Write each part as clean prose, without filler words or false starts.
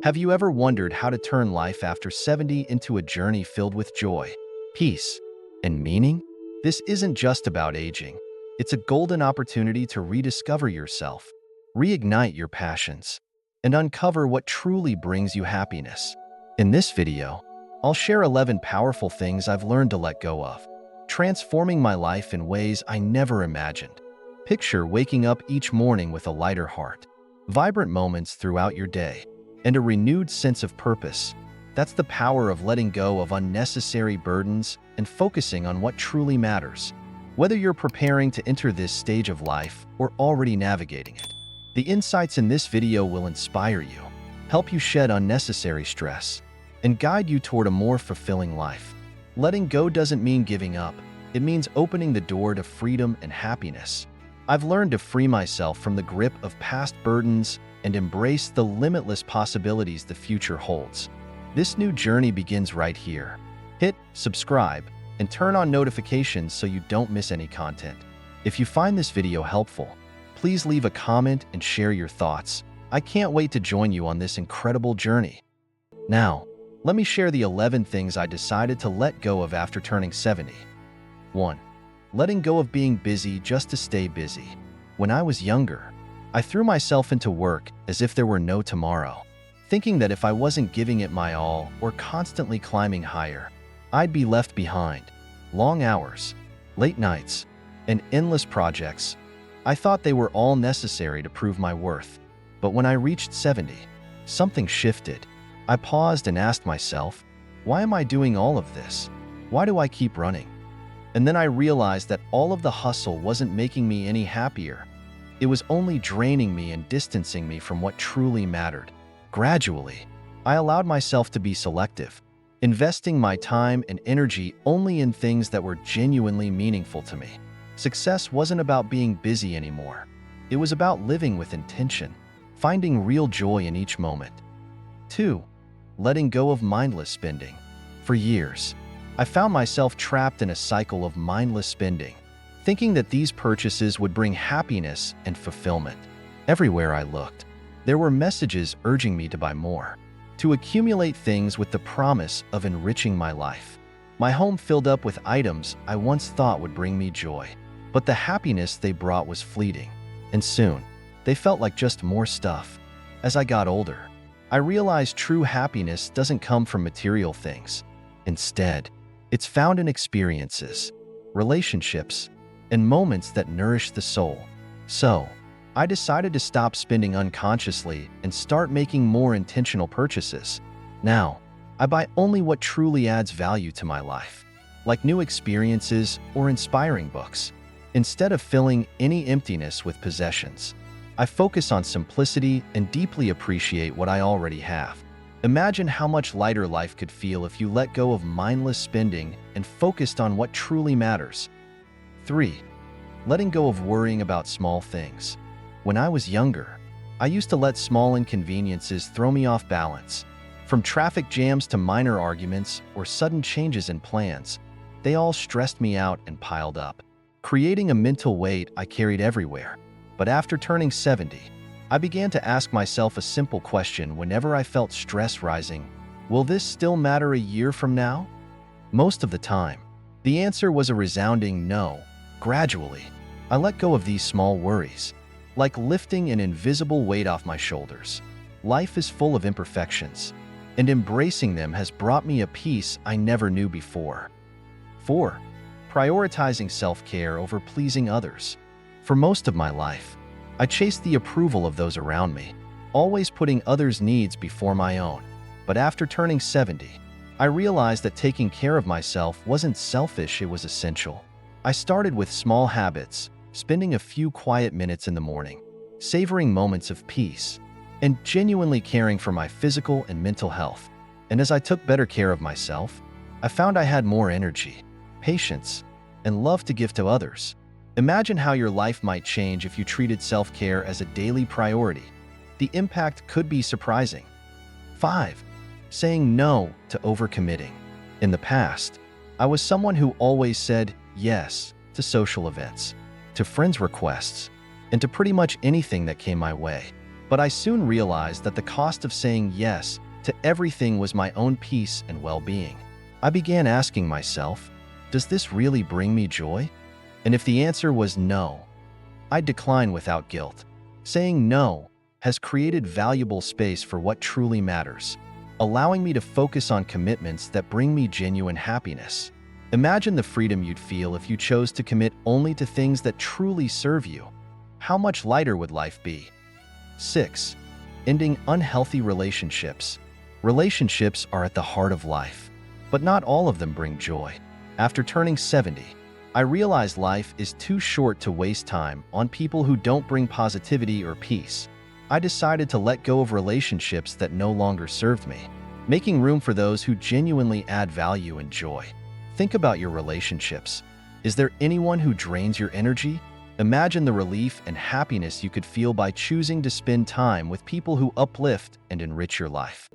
Have you ever wondered how to turn life after 70 into a journey filled with joy, peace, and meaning? This isn't just about aging. It's a golden opportunity to rediscover yourself, reignite your passions, and uncover what truly brings you happiness. In this video, I'll share 11 powerful things I've learned to let go of, transforming my life in ways I never imagined. Picture waking up each morning with a lighter heart, vibrant moments throughout your day, and a renewed sense of purpose. That's the power of letting go of unnecessary burdens and focusing on what truly matters. Whether you're preparing to enter this stage of life or already navigating it, the insights in this video will inspire you, help you shed unnecessary stress, and guide you toward a more fulfilling life. Letting go doesn't mean giving up. It means opening the door to freedom and happiness. I've learned to free myself from the grip of past burdens and embrace the limitless possibilities the future holds. This new journey begins right here. Hit subscribe and turn on notifications so you don't miss any content. If you find this video helpful, please leave a comment and share your thoughts. I can't wait to join you on this incredible journey. Now, let me share the 11 things I decided to let go of after turning 70. 1. Letting go of being busy just to stay busy. When I was younger, I threw myself into work as if there were no tomorrow, thinking that if I wasn't giving it my all or constantly climbing higher, I'd be left behind. Long hours, late nights, and endless projects. I thought they were all necessary to prove my worth. But when I reached 70, something shifted. I paused and asked myself, why am I doing all of this? Why do I keep running? And then I realized that all of the hustle wasn't making me any happier. It was only draining me and distancing me from what truly mattered. Gradually, I allowed myself to be selective, investing my time and energy only in things that were genuinely meaningful to me. Success wasn't about being busy anymore. It was about living with intention, finding real joy in each moment. 2. Letting go of mindless spending. For years, I found myself trapped in a cycle of mindless spending, thinking that these purchases would bring happiness and fulfillment. Everywhere I looked, there were messages urging me to buy more, to accumulate things with the promise of enriching my life. My home filled up with items I once thought would bring me joy, but the happiness they brought was fleeting, and soon, they felt like just more stuff. As I got older, I realized true happiness doesn't come from material things. Instead, it's found in experiences, relationships, and moments that nourish the soul. So, I decided to stop spending unconsciously and start making more intentional purchases. Now, I buy only what truly adds value to my life, like new experiences or inspiring books. Instead of filling any emptiness with possessions, I focus on simplicity and deeply appreciate what I already have. Imagine how much lighter life could feel if you let go of mindless spending and focused on what truly matters. 3. Letting go of worrying about small things. When I was younger, I used to let small inconveniences throw me off balance. From traffic jams to minor arguments or sudden changes in plans, they all stressed me out and piled up, creating a mental weight I carried everywhere. But after turning 70, I began to ask myself a simple question whenever I felt stress rising: will this still matter a year from now? Most of the time, the answer was a resounding no. Gradually, I let go of these small worries, like lifting an invisible weight off my shoulders. Life is full of imperfections, and embracing them has brought me a peace I never knew before. 4. Prioritizing self-care over pleasing others. For most of my life, I chased the approval of those around me, always putting others' needs before my own. But after turning 70, I realized that taking care of myself wasn't selfish, it was essential. I started with small habits, spending a few quiet minutes in the morning, savoring moments of peace, and genuinely caring for my physical and mental health. And as I took better care of myself, I found I had more energy, patience, and love to give to others. Imagine how your life might change if you treated self-care as a daily priority. The impact could be surprising. 5. Saying no to overcommitting. In the past, I was someone who always said yes to social events, to friends' requests, and to pretty much anything that came my way. But I soon realized that the cost of saying yes to everything was my own peace and well-being. I began asking myself, does this really bring me joy? And if the answer was no, I'd decline without guilt. Saying no has created valuable space for what truly matters, allowing me to focus on commitments that bring me genuine happiness. Imagine the freedom you'd feel if you chose to commit only to things that truly serve you. How much lighter would life be? 6. Ending unhealthy relationships. Relationships are at the heart of life, but not all of them bring joy. After turning 70, I realized life is too short to waste time on people who don't bring positivity or peace. I decided to let go of relationships that no longer served me, making room for those who genuinely add value and joy. Think about your relationships. Is there anyone who drains your energy? Imagine the relief and happiness you could feel by choosing to spend time with people who uplift and enrich your life.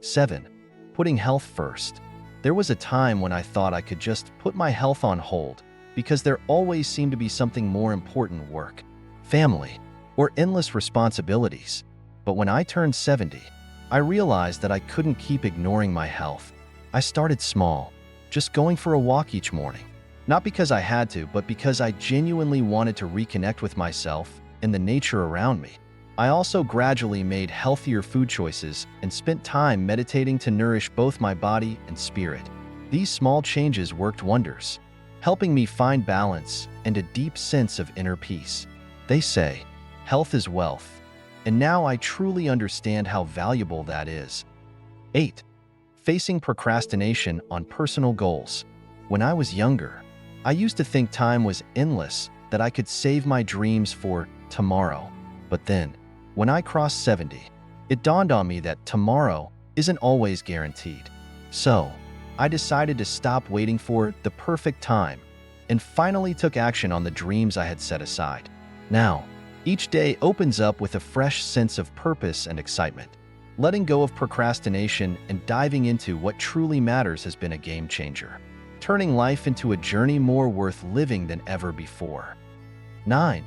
7. Putting health first. There was a time when I thought I could just put my health on hold because there always seemed to be something more important: work, family, or endless responsibilities. But when I turned 70, I realized that I couldn't keep ignoring my health. I started small, just going for a walk each morning. Not because I had to, but because I genuinely wanted to reconnect with myself and the nature around me. I also gradually made healthier food choices and spent time meditating to nourish both my body and spirit. These small changes worked wonders, helping me find balance and a deep sense of inner peace. They say, health is wealth, and now I truly understand how valuable that is. 8. Facing procrastination on personal goals. When I was younger, I used to think time was endless, that I could save my dreams for tomorrow. But then, when I crossed 70, it dawned on me that tomorrow isn't always guaranteed. So, I decided to stop waiting for the perfect time and finally took action on the dreams I had set aside. Now, each day opens up with a fresh sense of purpose and excitement. Letting go of procrastination and diving into what truly matters has been a game changer, turning life into a journey more worth living than ever before. 9.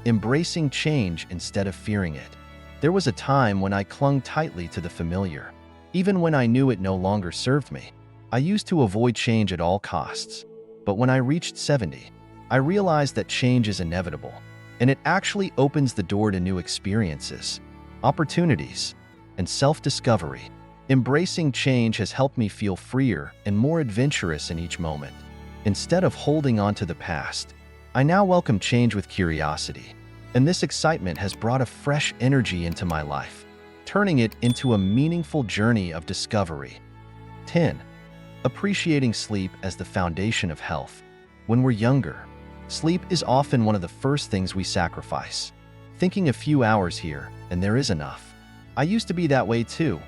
Embracing change instead of fearing it. There was a time when I clung tightly to the familiar, even when I knew it no longer served me. I used to avoid change at all costs. But when I reached 70, I realized that change is inevitable, and it actually opens the door to new experiences, opportunities, and self-discovery. Embracing change has helped me feel freer and more adventurous in each moment. Instead of holding on to the past, I now welcome change with curiosity, and this excitement has brought a fresh energy into my life, turning it into a meaningful journey of discovery. 10. Appreciating sleep as the foundation of health. When we're younger, sleep is often one of the first things we sacrifice, thinking a few hours here and there is enough. I used to be that way too,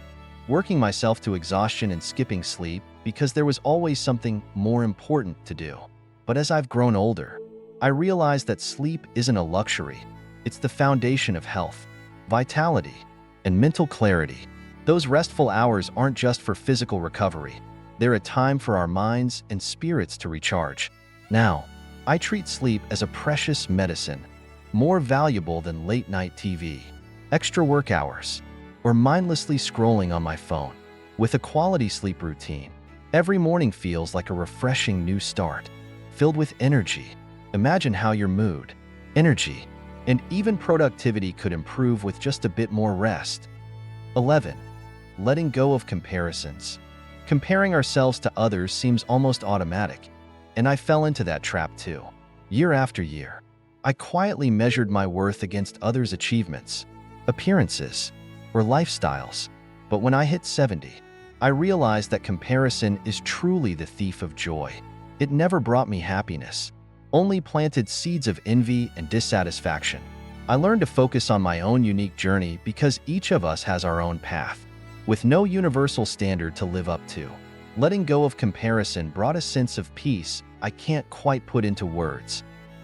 working myself to exhaustion and skipping sleep because there was always something more important to do. But as I've grown older, I realized that sleep isn't a luxury. It's the foundation of health, vitality, and mental clarity. Those restful hours aren't just for physical recovery. They're a time for our minds and spirits to recharge. Now, I treat sleep as a precious medicine, more valuable than late-night TV, extra work hours, or mindlessly scrolling on my phone. With a quality sleep routine, every morning feels like a refreshing new start, filled with energy. Imagine how your mood, energy, and even productivity could improve with just a bit more rest. 11. Letting go of comparisons. Comparing ourselves to others seems almost automatic, and I fell into that trap too. Year after year, I quietly measured my worth against others' achievements, appearances, or lifestyles. But when I hit 70, I realized that comparison is truly the thief of joy. It never brought me happiness, only planted seeds of envy and dissatisfaction. I learned to focus on my own unique journey because each of us has our own path, with no universal standard to live up to. Letting go of comparison brought a sense of peace I can't quite put into words,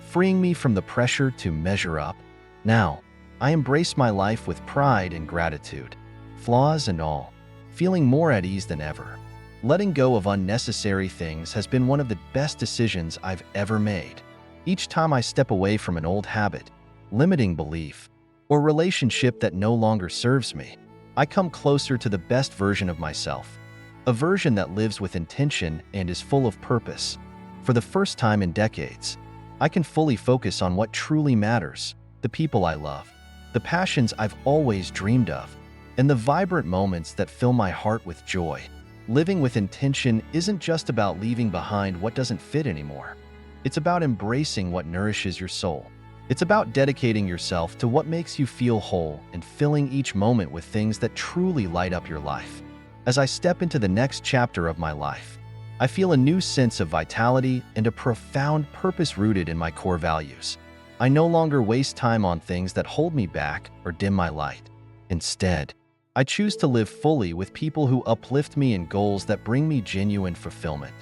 freeing me from the pressure to measure up. Now, I embrace my life with pride and gratitude, flaws and all, feeling more at ease than ever. Letting go of unnecessary things has been one of the best decisions I've ever made. Each time I step away from an old habit, limiting belief, or relationship that no longer serves me, I come closer to the best version of myself, a version that lives with intention and is full of purpose. For the first time in decades, I can fully focus on what truly matters, the people I love, the passions I've always dreamed of, and the vibrant moments that fill my heart with joy. Living with intention isn't just about leaving behind what doesn't fit anymore. It's about embracing what nourishes your soul. It's about dedicating yourself to what makes you feel whole and filling each moment with things that truly light up your life. As I step into the next chapter of my life, I feel a new sense of vitality and a profound purpose rooted in my core values. I no longer waste time on things that hold me back or dim my light. Instead, I choose to live fully with people who uplift me and goals that bring me genuine fulfillment.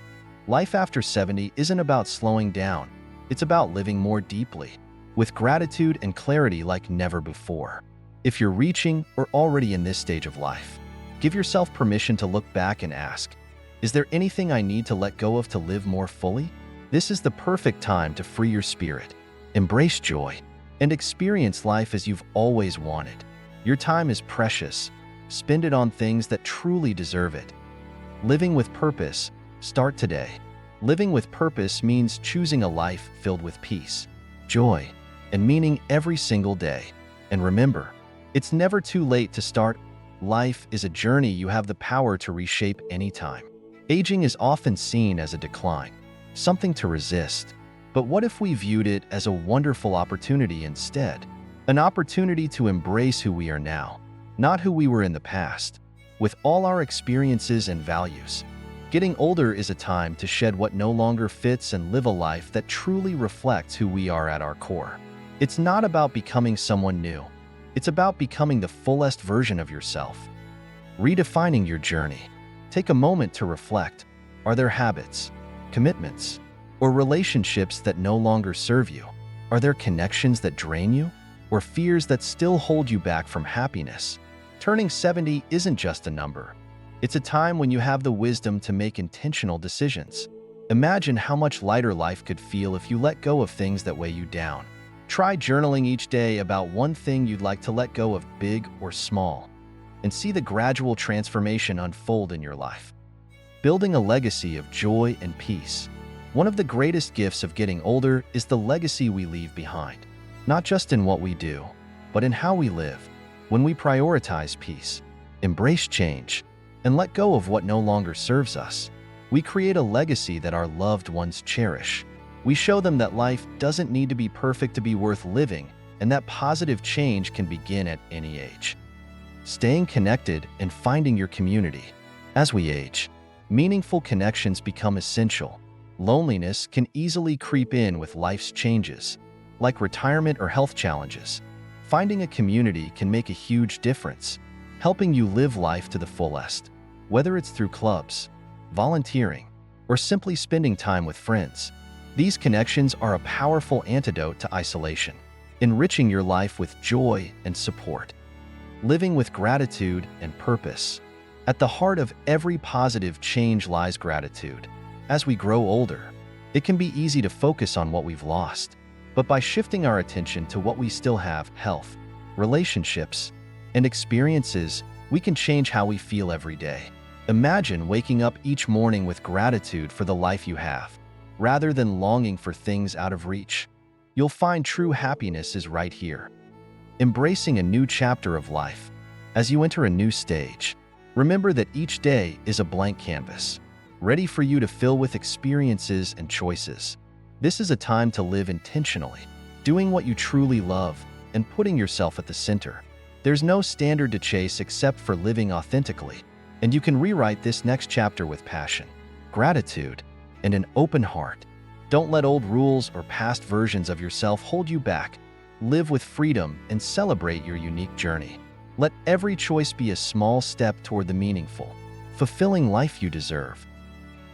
Life after 70 isn't about slowing down. It's about living more deeply, with gratitude and clarity like never before. If you're reaching or already in this stage of life, give yourself permission to look back and ask, is there anything I need to let go of to live more fully? This is the perfect time to free your spirit, embrace joy, and experience life as you've always wanted. Your time is precious. Spend it on things that truly deserve it. Living with purpose. Start today. Living with purpose means choosing a life filled with peace, joy, and meaning every single day. And remember, it's never too late to start. Life is a journey you have the power to reshape anytime. Aging is often seen as a decline, something to resist. But what if we viewed it as a wonderful opportunity instead? An opportunity to embrace who we are now, not who we were in the past, with all our experiences and values. Getting older is a time to shed what no longer fits and live a life that truly reflects who we are at our core. It's not about becoming someone new. It's about becoming the fullest version of yourself. Redefining your journey. Take a moment to reflect. Are there habits, commitments, or relationships that no longer serve you? Are there connections that drain you, or fears that still hold you back from happiness? Turning 70 isn't just a number. It's a time when you have the wisdom to make intentional decisions. Imagine how much lighter life could feel if you let go of things that weigh you down. Try journaling each day about one thing you'd like to let go of, big or small, and see the gradual transformation unfold in your life. Building a legacy of joy and peace. One of the greatest gifts of getting older is the legacy we leave behind, not just in what we do, but in how we live. When we prioritize peace, embrace change, and let go of what no longer serves us, we create a legacy that our loved ones cherish. We show them that life doesn't need to be perfect to be worth living, and that positive change can begin at any age. Staying connected and finding your community. As we age, meaningful connections become essential. Loneliness can easily creep in with life's changes, like retirement or health challenges. Finding a community can make a huge difference, helping you live life to the fullest. Whether it's through clubs, volunteering, or simply spending time with friends, these connections are a powerful antidote to isolation, enriching your life with joy and support. Living with gratitude and purpose. At the heart of every positive change lies gratitude. As we grow older, it can be easy to focus on what we've lost, but by shifting our attention to what we still have, health, relationships, and experiences, we can change how we feel every day. Imagine waking up each morning with gratitude for the life you have, rather than longing for things out of reach. You'll find true happiness is right here. Embracing a new chapter of life. As you enter a new stage, remember that each day is a blank canvas, ready for you to fill with experiences and choices. This is a time to live intentionally, doing what you truly love, and putting yourself at the center. There's no standard to chase except for living authentically, and you can rewrite this next chapter with passion, gratitude, and an open heart. Don't let old rules or past versions of yourself hold you back. Live with freedom and celebrate your unique journey. Let every choice be a small step toward the meaningful, fulfilling life you deserve.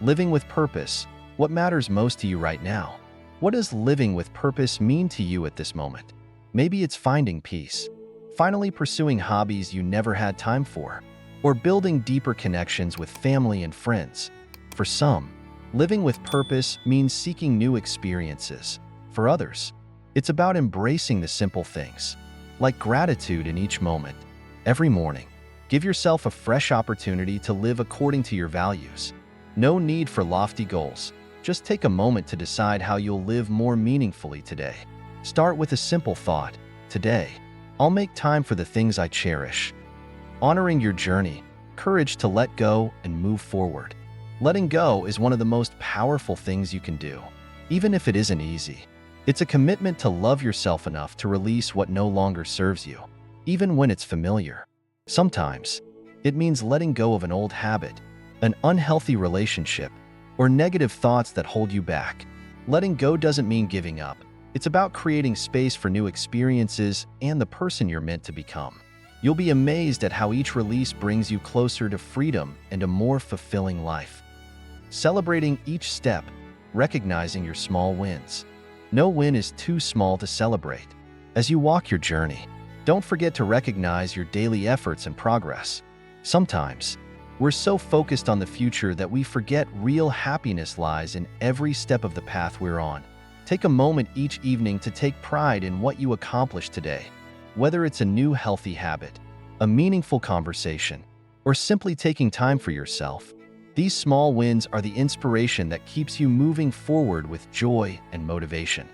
Living with purpose. What matters most to you right now? What does living with purpose mean to you at this moment? Maybe it's finding peace, finally pursuing hobbies you never had time for, or building deeper connections with family and friends. For some, living with purpose means seeking new experiences. For others, it's about embracing the simple things, like gratitude in each moment. Every morning, give yourself a fresh opportunity to live according to your values. No need for lofty goals. Just take a moment to decide how you'll live more meaningfully today. Start with a simple thought. Today, I'll make time for the things I cherish. Honoring your journey, courage to let go and move forward. Letting go is one of the most powerful things you can do, even if it isn't easy. It's a commitment to love yourself enough to release what no longer serves you, even when it's familiar. Sometimes, it means letting go of an old habit, an unhealthy relationship, or negative thoughts that hold you back. Letting go doesn't mean giving up. It's about creating space for new experiences and the person you're meant to become. You'll be amazed at how each release brings you closer to freedom and a more fulfilling life. Celebrating each step, recognizing your small wins. No win is too small to celebrate. As you walk your journey, don't forget to recognize your daily efforts and progress. Sometimes, we're so focused on the future that we forget real happiness lies in every step of the path we're on. Take a moment each evening to take pride in what you accomplished today. Whether it's a new healthy habit, a meaningful conversation, or simply taking time for yourself, these small wins are the inspiration that keeps you moving forward with joy and motivation.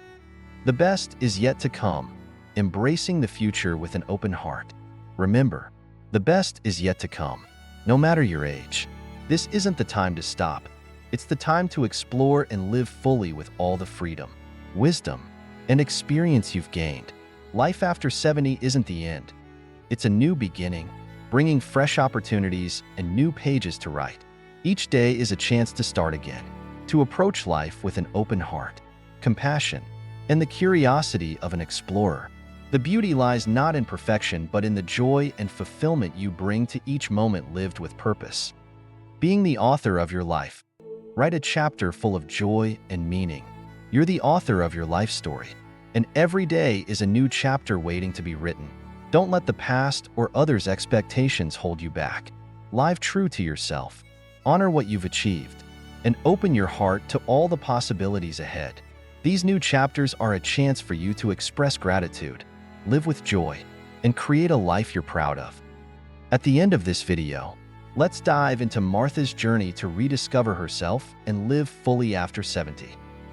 The best is yet to come. Embracing the future with an open heart. Remember, the best is yet to come. No matter your age, this isn't the time to stop. It's the time to explore and live fully with all the freedom, wisdom, and experience you've gained. Life after 70 isn't the end. It's a new beginning, bringing fresh opportunities and new pages to write. Each day is a chance to start again, to approach life with an open heart, compassion, and the curiosity of an explorer. The beauty lies not in perfection, but in the joy and fulfillment you bring to each moment lived with purpose. Being the author of your life. Write a chapter full of joy and meaning. You're the author of your life story, and every day is a new chapter waiting to be written. Don't let the past or others' expectations hold you back. Live true to yourself. Honor what you've achieved, and open your heart to all the possibilities ahead. These new chapters are a chance for you to express gratitude, live with joy, and create a life you're proud of. At the end of this video, let's dive into Martha's journey to rediscover herself and live fully after 70.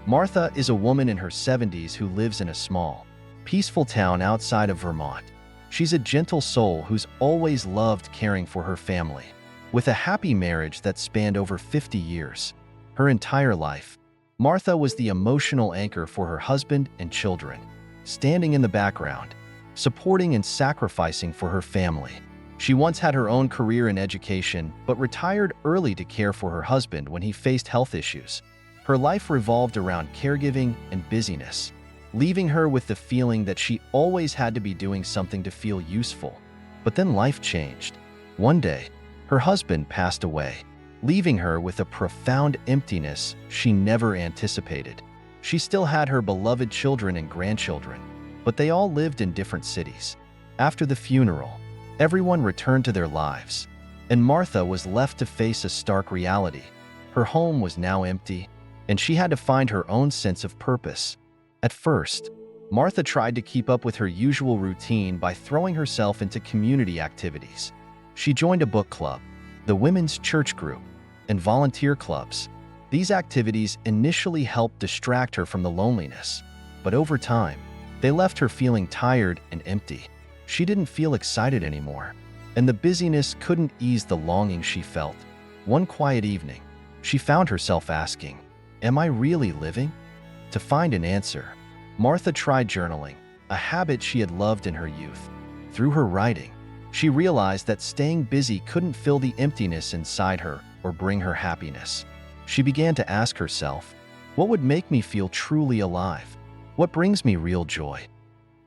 Martha is a woman in her 70s who lives in a small, peaceful town outside of Vermont. She's a gentle soul who's always loved caring for her family. With a happy marriage that spanned over 50 years, her entire life, Martha was the emotional anchor for her husband and children, standing in the background, supporting and sacrificing for her family. She once had her own career in education, but retired early to care for her husband when he faced health issues. Her life revolved around caregiving and busyness, leaving her with the feeling that she always had to be doing something to feel useful. But then life changed. One day, her husband passed away, leaving her with a profound emptiness she never anticipated. She still had her beloved children and grandchildren, but they all lived in different cities. After the funeral, everyone returned to their lives, and Martha was left to face a stark reality. Her home was now empty, and she had to find her own sense of purpose. At first, Martha tried to keep up with her usual routine by throwing herself into community activities. She joined a book club, the women's church group, and volunteer clubs. These activities initially helped distract her from the loneliness, but over time, they left her feeling tired and empty. She didn't feel excited anymore, and the busyness couldn't ease the longing she felt. One quiet evening, she found herself asking, "Am I really living?" To find an answer, Martha tried journaling, a habit she had loved in her youth. Through her writing, she realized that staying busy couldn't fill the emptiness inside her or bring her happiness. She began to ask herself, what would make me feel truly alive? What brings me real joy?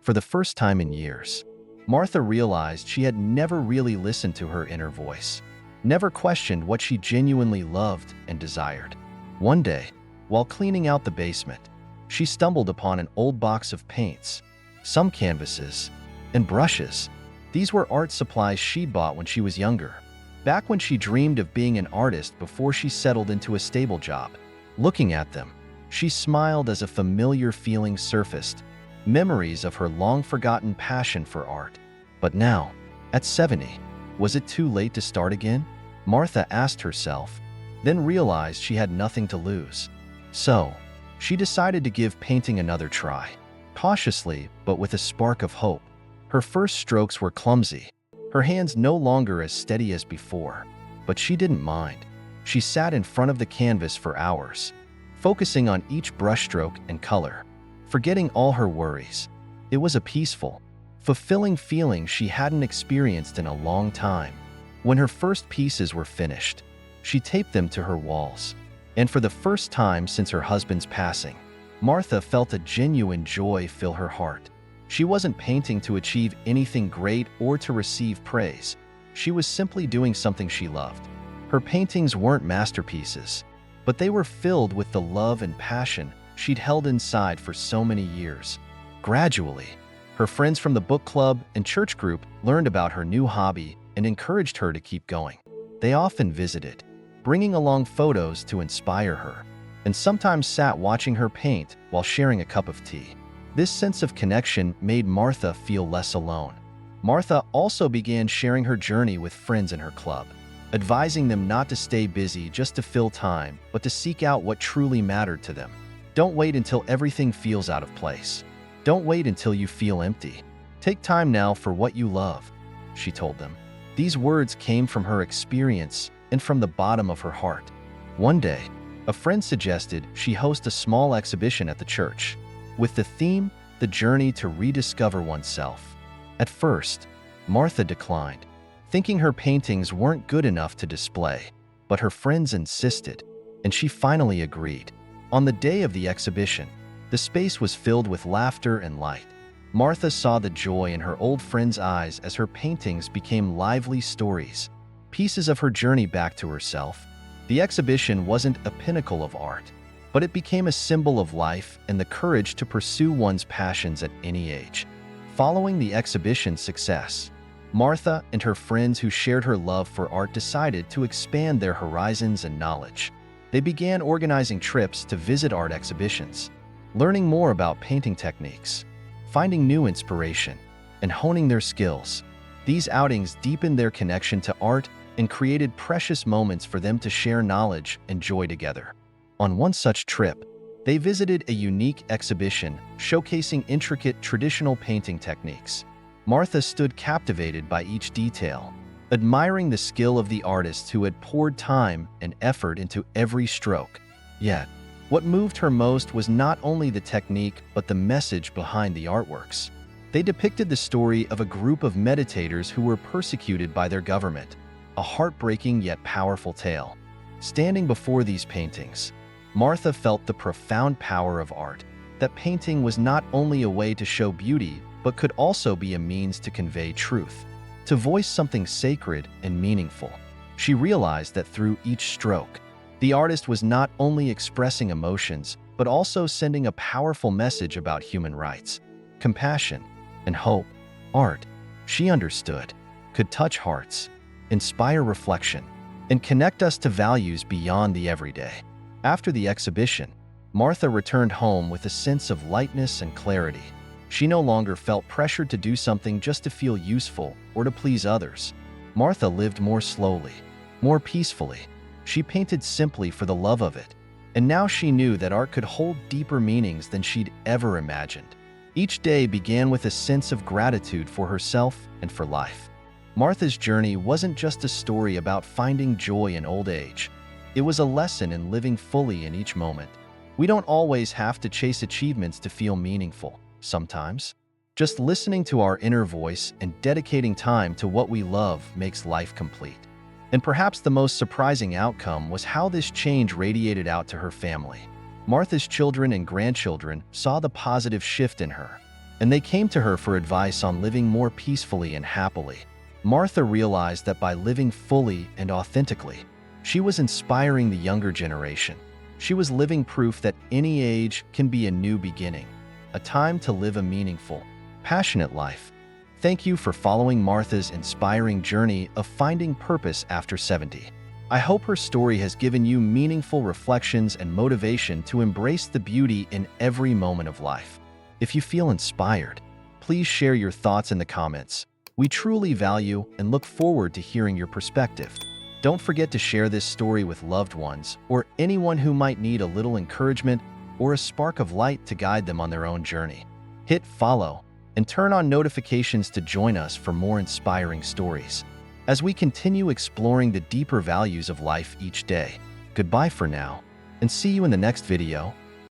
For the first time in years, Martha realized she had never really listened to her inner voice, never questioned what she genuinely loved and desired. One day, while cleaning out the basement, she stumbled upon an old box of paints, some canvases, and brushes. These were art supplies she'd bought when she was younger, back when she dreamed of being an artist before she settled into a stable job. Looking at them, she smiled as a familiar feeling surfaced. memories of her long-forgotten passion for art. But now, at 70, was it too late to start again? Martha asked herself, then realized she had nothing to lose. So, she decided to give painting another try. Cautiously, but with a spark of hope. Her first strokes were clumsy, her hands no longer as steady as before. But she didn't mind. She sat in front of the canvas for hours, focusing on each brushstroke and color, forgetting all her worries. It was a peaceful, fulfilling feeling she hadn't experienced in a long time. When her first pieces were finished, she taped them to her walls. And for the first time since her husband's passing, Martha felt a genuine joy fill her heart. She wasn't painting to achieve anything great or to receive praise. She was simply doing something she loved. Her paintings weren't masterpieces, but they were filled with the love and passion she'd held inside for so many years. Gradually, her friends from the book club and church group learned about her new hobby and encouraged her to keep going. They often visited, bringing along photos to inspire her, and sometimes sat watching her paint while sharing a cup of tea. This sense of connection made Martha feel less alone. Martha also began sharing her journey with friends in her club, advising them not to stay busy just to fill time, but to seek out what truly mattered to them. Don't wait until everything feels out of place. Don't wait until you feel empty. Take time now for what you love, she told them. These words came from her experience and from the bottom of her heart. One day, a friend suggested she host a small exhibition at the church, with the theme, The Journey to Rediscover Oneself. At first, Martha declined, thinking her paintings weren't good enough to display, but her friends insisted, and she finally agreed. On the day of the exhibition, the space was filled with laughter and light. Martha saw the joy in her old friend's eyes as her paintings became lively stories, pieces of her journey back to herself. The exhibition wasn't a pinnacle of art, but it became a symbol of life and the courage to pursue one's passions at any age. Following the exhibition's success, Martha and her friends who shared her love for art decided to expand their horizons and knowledge. They began organizing trips to visit art exhibitions, learning more about painting techniques, finding new inspiration, and honing their skills. These outings deepened their connection to art and created precious moments for them to share knowledge and joy together. On one such trip, they visited a unique exhibition showcasing intricate traditional painting techniques. Martha stood captivated by each detail, admiring the skill of the artists who had poured time and effort into every stroke. Yet, what moved her most was not only the technique but the message behind the artworks. They depicted the story of a group of meditators who were persecuted by their government, a heartbreaking yet powerful tale. Standing before these paintings, Martha felt the profound power of art, that painting was not only a way to show beauty, but could also be a means to convey truth, to voice something sacred and meaningful. She realized that through each stroke, the artist was not only expressing emotions, but also sending a powerful message about human rights, compassion, and hope. Art, she understood, could touch hearts, inspire reflection, and connect us to values beyond the everyday. After the exhibition, Martha returned home with a sense of lightness and clarity. She no longer felt pressured to do something just to feel useful or to please others. Martha lived more slowly, more peacefully. She painted simply for the love of it, and now she knew that art could hold deeper meanings than she'd ever imagined. Each day began with a sense of gratitude for herself and for life. Martha's journey wasn't just a story about finding joy in old age. It was a lesson in living fully in each moment. We don't always have to chase achievements to feel meaningful. Sometimes, just listening to our inner voice and dedicating time to what we love makes life complete. And perhaps the most surprising outcome was how this change radiated out to her family. Martha's children and grandchildren saw the positive shift in her, and they came to her for advice on living more peacefully and happily. Martha realized that by living fully and authentically, she was inspiring the younger generation. She was living proof that any age can be a new beginning, a time to live a meaningful, passionate life. Thank you for following Martha's inspiring journey of finding purpose after 70. I hope her story has given you meaningful reflections and motivation to embrace the beauty in every moment of life. If you feel inspired, please share your thoughts in the comments. We truly value and look forward to hearing your perspective. Don't forget to share this story with loved ones or anyone who might need a little encouragement or a spark of light to guide them on their own journey. Hit follow and turn on notifications to join us for more inspiring stories as we continue exploring the deeper values of life each day. Goodbye for now, and see you in the next video.